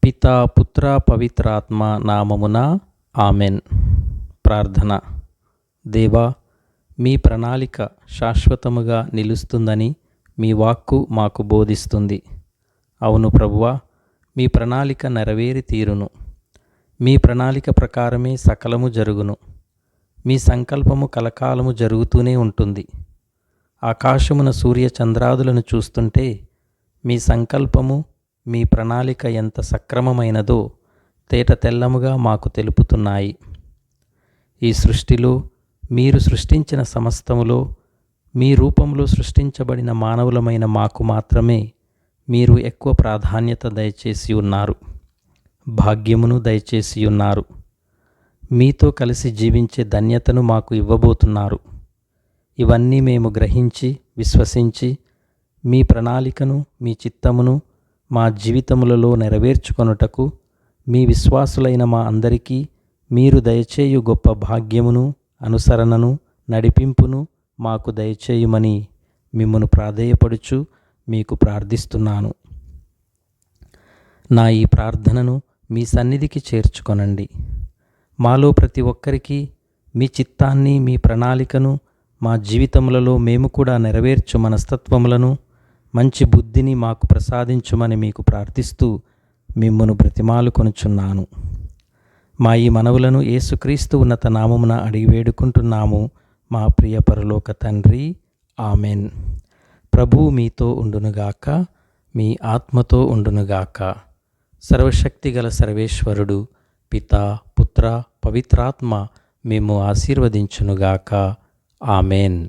పితా పుత్ర పవిత్రాత్మ నామమున ఆమెన్. ప్రార్థన. దేవా, మీ ప్రణాళిక శాశ్వతముగా నిలుస్తుందని మీ వాక్కు మాకు బోధిస్తుంది. అవును ప్రభువా, మీ ప్రణాళిక నెరవేరి తీరును. మీ ప్రణాళిక ప్రకారమే సకలము జరుగును. మీ సంకల్పము కలకాలము జరుగుతూనే ఉంటుంది. ఆకాశమున సూర్య చంద్రాదులను చూస్తుంటే మీ సంకల్పము, మీ ప్రణాళిక ఎంత సక్రమమైనదో తేట తెల్లముగా మాకు తెలుపుతున్నాయి. ఈ సృష్టిలో, మీరు సృష్టించిన సమస్తములో, మీ రూపంలో సృష్టించబడిన మానవులమైన మాకు మాత్రమే మీరు ఎక్కువ ప్రాధాన్యత దయచేసి ఉన్నారు, భాగ్యమును దయచేసి ఉన్నారు. మీతో కలిసి జీవించే ధన్యతను మాకు ఇవ్వబోతున్నారు. ఇవన్నీ మేము గ్రహించి, విశ్వసించి, మీ ప్రణాళికను, మీ చిత్తమును మా జీవితములలో నెరవేర్చుకొనుటకు మీ విశ్వాసులైన మా అందరికీ మీరు దయచేయు గొప్ప భాగ్యమును, అనుసరణను, నడిపింపును మాకు దయచేయుమని మిమ్మును ప్రాధేయపడుచు మీకు ప్రార్థిస్తున్నాను. నా ఈ ప్రార్థనను మీ సన్నిధికి చేర్చుకొనండి. మాలో ప్రతి ఒక్కరికి మీ చిత్తాన్ని, మీ ప్రణాళికను మా జీవితములలో మేము కూడా నెరవేర్చు మనస్తత్వములను, మంచి బుద్ధిని మాకు ప్రసాదించుమని మీకు ప్రార్థిస్తూ మిమ్మును బ్రతిమాలుకొనుచున్నాను. మా ఈ మనవులను యేసుక్రీస్తు ఉన్నత నామమున అడిగి వేడుకుంటున్నాము, మా ప్రియ పరలోక తండ్రి. ఆమెన్. ప్రభువు మీతో ఉండునుగాక, మీ ఆత్మతో ఉండునుగాక. సర్వశక్తిగల సర్వేశ్వరుడు పితా, పుత్ర, పవిత్రాత్మ మేము ఆశీర్వదించునుగాక. ఆమెన్.